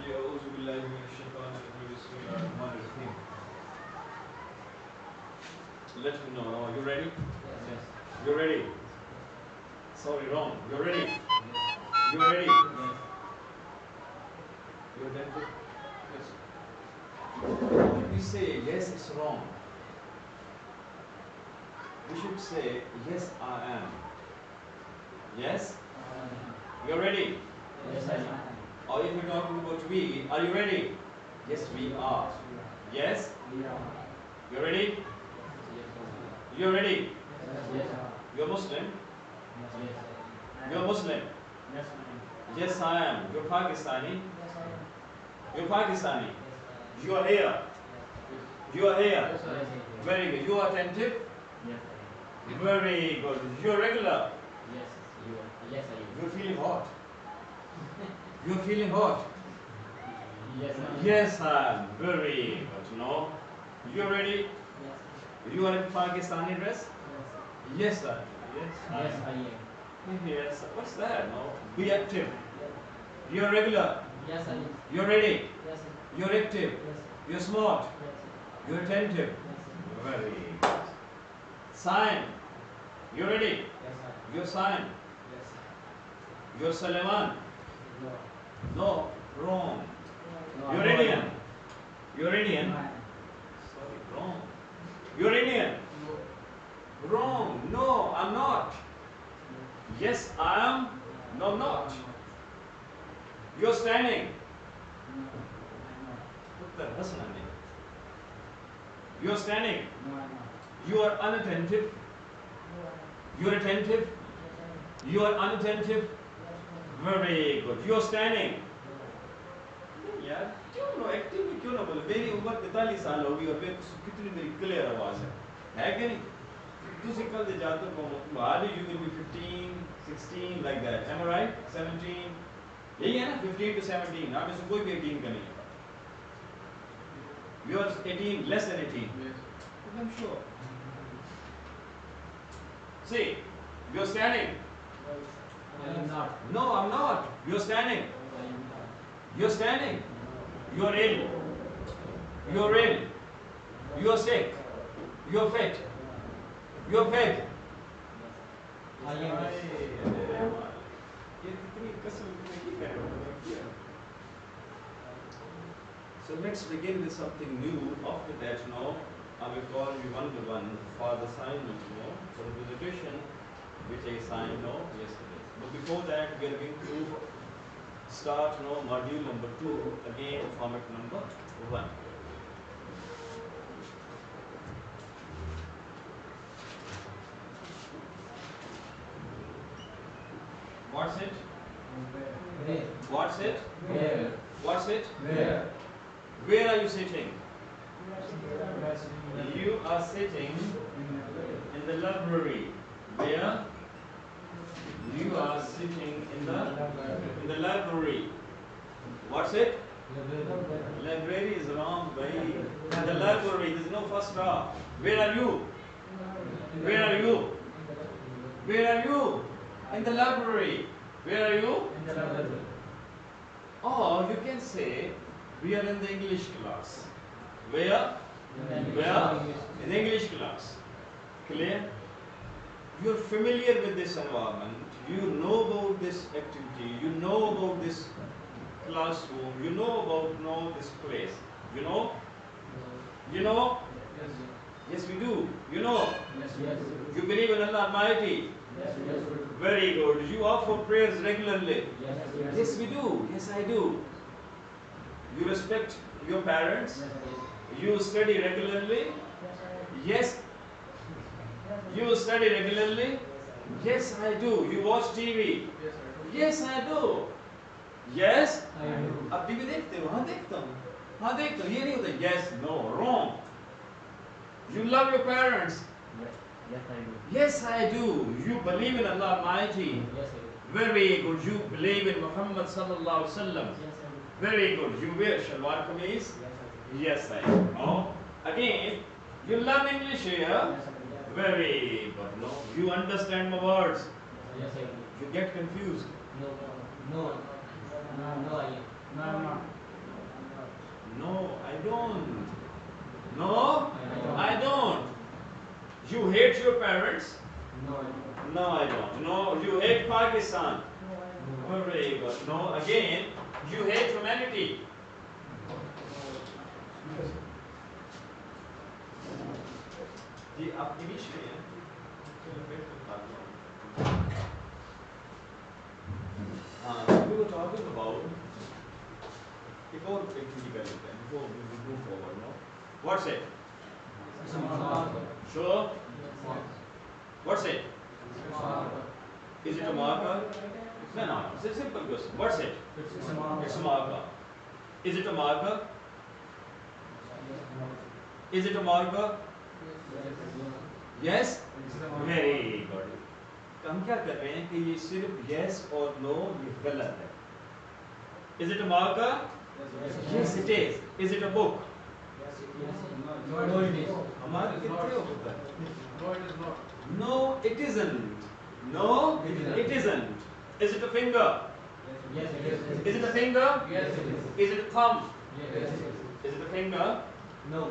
أعوذ بالله من الشيطان الرجيم بسم الله الرحمن الرحيم. Let me know. Are you ready? Yes. You're ready? Sorry, wrong. You're ready? You're ready? Yes. You're ready? Yes. When we say yes, it's wrong. We should say yes, I am. Yes? You're ready? Yes, I am. Or if you're talking about we, are you ready? Yes, we are. Yes? We are. You're ready? Yes, You're ready? yes, You're Muslim? yes. You're Muslim? Yes, I am. Yes, I am. You're Pakistani? Yes, I am. You're Pakistani? Yes, You are here? You are here? Yes, I am. Very good. You are attentive? Yes, I am. Very good. You're regular? Yes, you are. Yes, I am. You're feeling hot? You're feeling hot? Yes, I am. Yes, I am. Very good. No? You're ready? Yes, You are in Pakistani dress? Yes, sir. Yes, I yes, am. I am. Yes. What's that? No? Be active. Yes, You're regular. yes, I am. You're ready. Yes, I am. You're active. Yes, You're smart. yes, You're attentive. yes, Very good. Sign. You're ready. yes, I am. You're sign. Yes, You're Suleiman. no. No, wrong. No, You're no, Indian. You're Indian. No, Sorry, wrong. You're Indian. Wrong. No, I'm not. Yes, I am. No, I'm not. You're standing. You're standing. You are unattentive. You're attentive. You are unattentive. Very good. You're standing. यार क्यों know active में क्यों ना बोले मेरी उम्र 43 साल हो गई और मैं कितनी मेरी क्लियर आवाज है कि नहीं दूसरी कल दे जाते को hardly you will be 15 16 like that am I right 17 यही है ना 15 to 17 आप इसमें कोई भी 18 का नहीं है you are 18 less than 18 yes I'm sure see you're standing I am not. no I'm not you're standing I am not. you're standing you're ill you're ill you're sick you're fit you're fit I am. ये कितनी कसम की कर रहे हो So let's begin with something new. After that, now I will call you one by one for the assignment, for the presentation, which I signed yesterday. But before that, we are going to start module number 2 again, format number 1. What's it? Where? What's it? Where? What's it? Where? Where are you sitting? You are sitting in the library. Where? You are sitting in the library. What's it? Library is wrong, bhai. In the library, there's no first stop. Where are you? Where are you? Where are you? In the library. Where are you? In the library. Or you can say, we are in the English class. Where? Where? In the English class. Clear? You're familiar with this environment. You know about this activity. You know about this classroom. You know about this place. You know? You know? Yes. Yes, we do. You know? Yes. Yes. You believe in Allah Almighty. Yes. Yes. Very good. You offer prayers regularly. Yes. Yes, we do. Yes, I do. You respect your parents. You study regularly. Yes. You study regularly. Yes, I do. You watch TV. Yes, I do. Yes. I do. अब TV देखते हो? हाँ देखता हूँ. हाँ देखता हूँ. ये नहीं होता. Yes, no, wrong. You love your parents. Yes, I do. Yes, I do. You believe in Allah Almighty. Yes, I do. Very good. You believe in Muhammad sallallahu alaihi wasallam. Yes, I do. Very good. You wear shalwar kameez. Yes, I do. Yes, I do. No. Again, you learn English here. Yes, I do. Very good. No. You understand my words. Yes, I do. You get confused. No, no, no, no, I am. No, I'm not. No, I don't. No, I don't. You hate your parents? No, No, I don't. No, you hate Pakistan? Very good. No, again, you hate humanity? जी आप English में हैं? चलो फिर तो बात करो। हाँ, we were talking about एक और एक्टिविटी कर लेते हैं before we move forward, no? What's it? it's a marker. Sure. What's it? It's a marker. Is it a marker? No, no. It's a simple question. What's it? It's a marker. It's a marker. Is it a marker? Is it a marker? Yes? Very good. तो हम क्या कर रहे हैं कि ये सिर्फ yes और no ये गलत है. Is it a marker? Yes, it is. Is it a book? No, it is. हमारे कितने होता है? No, it is not. No, it isn't. No, it isn't. Is it a finger? Yes, it is. Is it a finger? Yes, it is. Is it a thumb? Yes, it is. Is it a finger? No,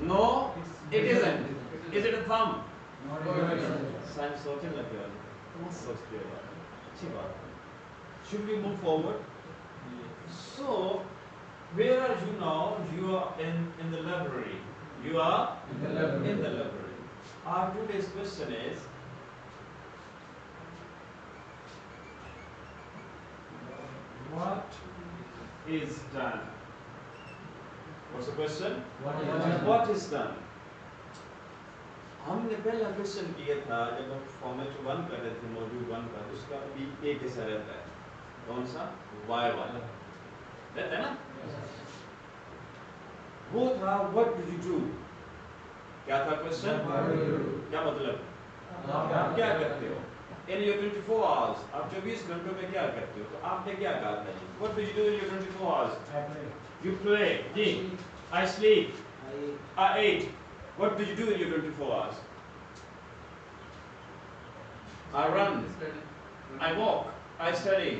No, it isn't. Is it a thumb? no, it isn't. I'm सोचने लग गया. तुम सोचते हो. अच्छी बात है. Should we move forward? So, where are you now? You are in the library. You are In the library. in the library. Our today's question is, what is done? What's the question? What is done? What is done? हमने पहला question किया था जब हम format 1 कर रहे थे module 1 का, उसका भी एक ऐसा रहता है. कौन सा? Y वाला रहता है ना. वो था what do you do? क्या था question? What do you do? क्या मतलब? आप क्या करते हो? In your 24 hours, आप 24 घंटों में क्या करते हो? तो आपने क्या कहा था? What do you do in your 24 hours? I play. You play. Ji. I sleep. I I ate. What do you do in your 24 hours? I run. I walk. I study.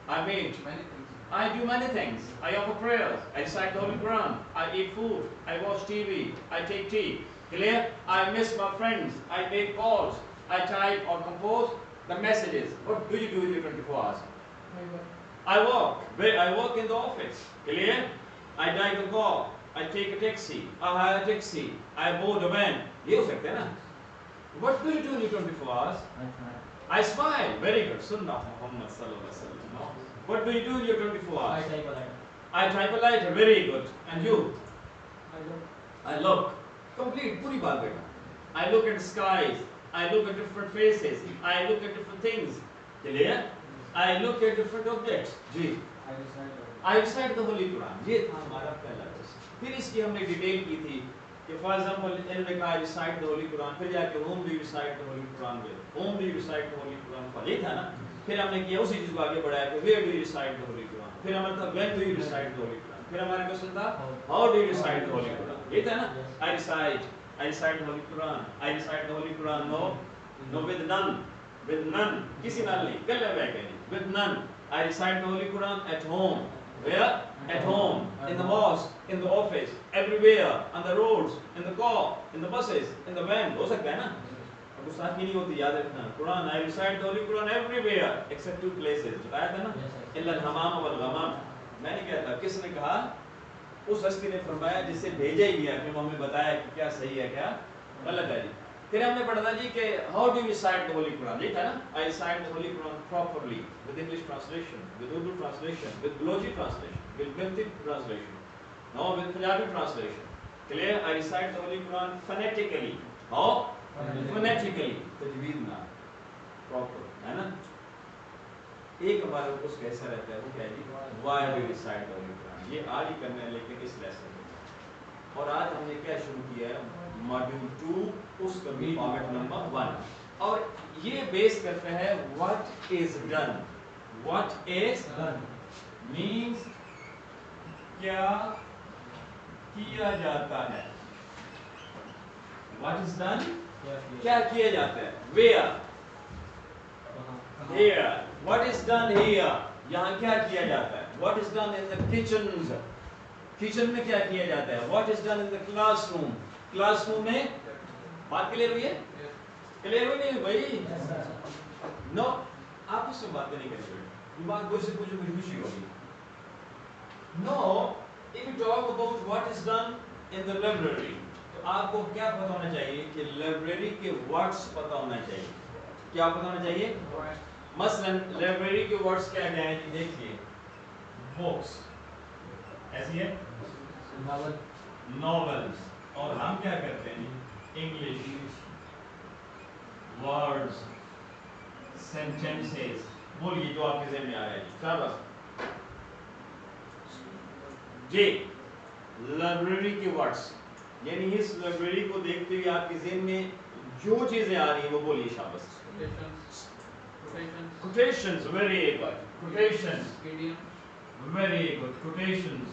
I meet. many things. I do many things. I offer prayers. I recite the Holy Quran. I eat food. I watch TV. I take tea. Clear? I miss my friends. I make calls. I type or compose the messages. What do you do in your 24 hours? I walk. I work in the office. Clear? I drive a car. I take a taxi. I hire a taxi. I board a van. ये हो सकता है ना? What do you do in your 24 hours? I smile. Very good. Sunnah Muhammad sallallahu alaihi wasallam. What do you do in your 24 I hours? type a letter. I type a letter. Very good. And you? I look. I look. Complete. पूरी बात बेटा. I look at skies. I look at different faces. I look at different things. Clear? I look at different objects. Ji. I recite a I recite the Holy Quran. ये था हमारा पहला question. फिर इसकी हमने डिटेल की थी कि फॉर एग्जांपल इन्होंने कहा रिसाइट द होली कुरान, फिर जाके home do you recite the Holy Quran with, home do you recite the Holy Quran for, ये था ना. फिर हमने किया उसी चीज को आगे बढ़ाया कि where do you recite the Holy Quran. फिर हमारा था when do you recite the Holy Quran. फिर हमारा क्वेश्चन था how do you recite the Holy Quran. ये था ना. I recite the Holy Quran. I recite the Holy Quran. No with none किसी नाल नहीं, कल है नहीं, with none. I recite the Holy Quran at home. Where? At home, in the mosque, in the office, everywhere, on the roads, in the car, in the buses, in the van. हो सकता है ना? अब उस साथ की नहीं होती, याद रखना. Quran, I recite the Holy Quran everywhere except 2 places. बताया था ना? इल्ला al-hamam wal ghamam. मैं नहीं कहता. किसने कहा? उस हस्ती ने फरमाया जिससे भेजा ही गया, फिर हमें बताया कि क्या सही है क्या गलत है जी. फिर हमने पढ़ा था जी कि how do you recite the Holy Quran. ये था ना? I recite the Holy Quran properly with English translation, with Urdu translation, with Balochi translation, with Bengali translation, no, with Punjabi translation. Clear? I recite the Holy Quran phonetically. How? Phonetically. tajweed ना proper है ना. एक हमारा कुछ कैसा रहता है वो क्या है जी? Why do you recite the Holy Quran. ये आज ही करना है लेकिन इस लेसन में. और आज हमने क्या शुरू किया है? मॉड्यूल 2 उसका भी फॉर्मेट नंबर 1 और ये बेस करता है what is done. What is done. Means क्या किया जाता है. व्हाट इज डन क्या किया जाता है. Where here. What is done here. यहाँ क्या किया जाता है. What is done in the kitchens. Kitchen में क्या किया जाता है? What is done in the classroom? Classroom में बात क्लियर हुई है? क्लियर हुई नहीं भाई? नो, आप इससे बात नहीं करेंगे, ये बात कोई से पूछो कुछ खुशी होगी। No, if you talk about what is done in the library, तो आपको क्या पता होना चाहिए कि लाइब्रेरी के वर्ड्स पता होना चाहिए। क्या पता होना चाहिए? मसलन लाइब्रेरी के वर्ड्स क्या क्या हैं? देखिए, बुक्स ऐसी है, नॉवेल्स, और हम क्या करते हैं? English words, sentences. बोलिए जो आपके ज़हन में आ रहा है जी, शाबाश जी। लाइब्रेरी के वर्ड्स, यानी इस लाइब्रेरी को देखते हुए आपके ज़हन में जो चीजें आ रही हैं वो बोलिए, शाबाश। Quotations, very good. Quotations, very good. Quotations,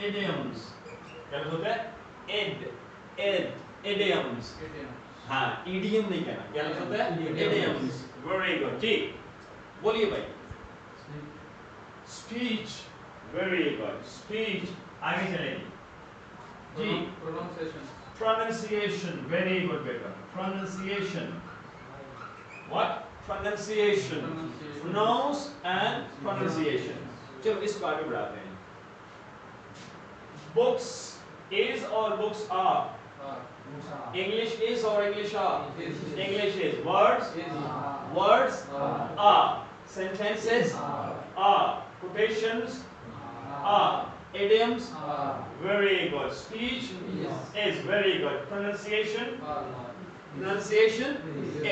idioms, क्या होता है? Idioms. हाँ, idiom नहीं कहना, क्या होता है? Idioms, very good. जी, बोलिए भाई। Speech, very good. Speech, आगे चलेंगे जी। Pronunciation, very good बेटा। Pronunciation, what? Pronunciation, pronounce and pronunciation. चलो इसको आगे बढ़ाते हैं। Books is or books are? English is or English are? English is. Words are. Sentences are. Quotations are. Idioms very good. Speech is very good. Pronunciation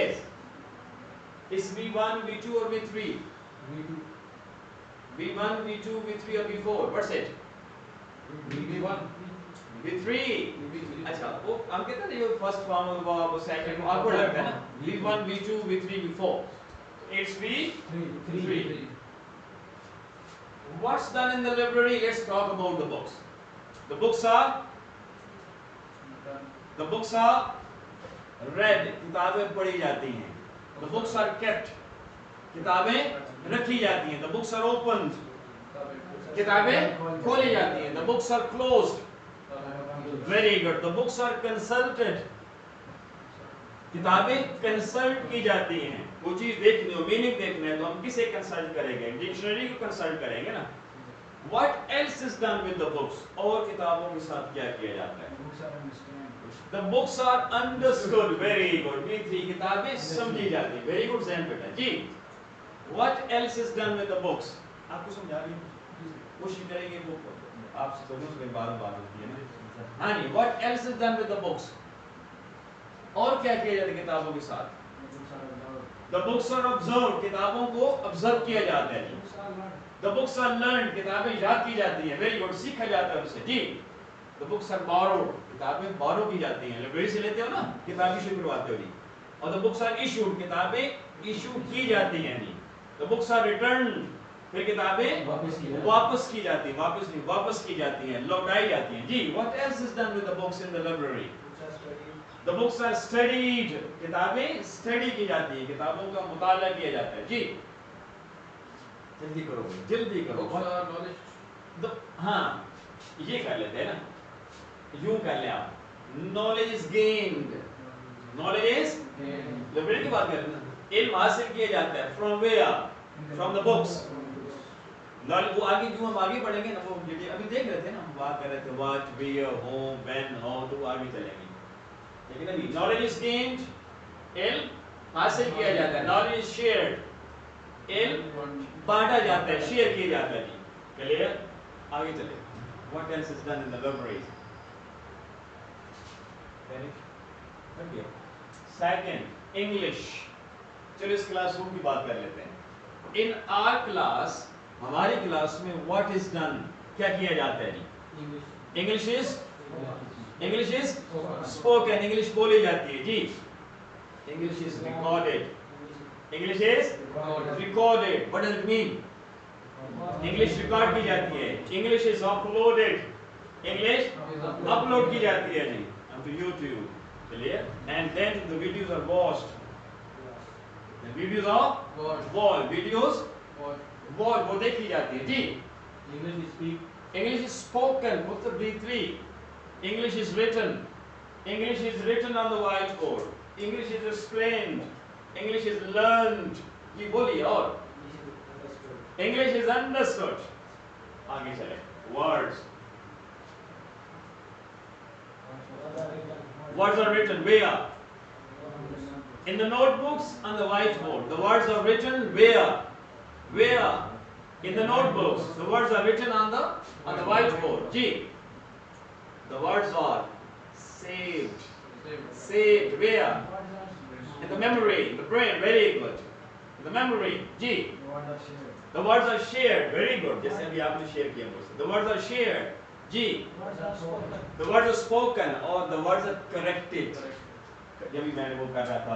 is. Is V1, V2 or V3? V1, V2, V3 or V4? What's it? V3. अच्छा, वो हम कहते हैं ना, ये first form होगा, वो second form, आपको लगता है ना? V1, V2, V3, V4. It's V3. What's done in the library? Let's talk about the books. The books are read. किताबें पढ़ी जाती हैं. The books are kept. किताबें रखी जाती हैं. The books are opened. किताबें खोली जाती हैं. The books are closed. Very good. The books are consulted. किताबें कंसल्ट की जाती हैं. कोई चीज देखनी हो, मीनिंग देखना है, तो हम किसे कंसल्ट करेंगे? डिक्शनरी को कंसल्ट करेंगे ना. What else is done with the books? और किताबों के साथ क्या किया जाता है? The books are understood. Very good. V3. किताबें समझी जाती हैं. Very good ज़हन बेटा जी. What else is done with the books? आपको समझा रही हूँ, कोशिश करेंगे बुक आपसे तो मुझसे बार बात होती है ना. हाँ जी. What else is done with the books? और क्या किया जाता है किताबों के साथ? The books are observed. किताबों को ऑब्जर्व किया जाता है. The books are learned. किताबें याद की जाती हैं. Very good. सीखा जाता है उनसे जी. The books are borrowed. किताबें borrow की जाती हैं. लाइब्रेरी से लेते हो ना, किताब इशू करवाते हो जी. और the books are issued. किताबें इशू की जाती हैं जी. The books are returned. फिर किताबें वापस की जाती हैं. वापस की जाती हैं, लौटाई जाती हैं जी. What else is done with the books in the library? The books are studied. किताबें स्टडी की जाती हैं. किताबों का मुताला किया जाता है जी. जल्दी करो. हाँ, ये कर लेते हैं ना, यूं कर ले आप. Knowledge is gained. लाइब्रेरी की बात कर रहे हैं ना. इल्म हासिल किया जाता है. From where? From the books. वो आगे जो हम आगे पढ़ेंगे ना, वो अभी देख रहे थे ना, हम बात कर रहे थे what, where, whom, when, how, तो आगे चलेंगे. लेकिन अभी knowledge is gained. इल्म हासिल किया जाता है. Knowledge is shared. इल्म बांटा जाता है, शेयर किया जाता है जी. क्लियर? आगे चले. What else is done in the library? Second, English. चलो इस क्लासरूम की बात कर लेते हैं. In our class, हमारी क्लास में what is done? क्या किया जाता है जी? English is spoken. English बोली जाती है जी. English is recorded. What does it mean? English record की जाती है. English is uploaded. English upload की जाती है जी onto YouTube. Clear? And then the videos are watched. The videos are watched. Videos watched. वो देखी जाती है जी. English is spoken. Put the B3. English is written. English is written on the whiteboard. English is explained. English is learned. ये बोलिए और English is understood. आगे चले. Words. Words are written where? In the notebooks on the whiteboard. The words are written where? Where? In the notebooks. The words are written on the whiteboard. G. The words are saved. Saved where? In the memory, in the brain. Very good. In the memory. G. The words are shared. Very good. जैसे अभी आपने share किया मुझसे. The words are shared. G. The words are spoken or the words are corrected. जब भी मैंने वो कर रहा था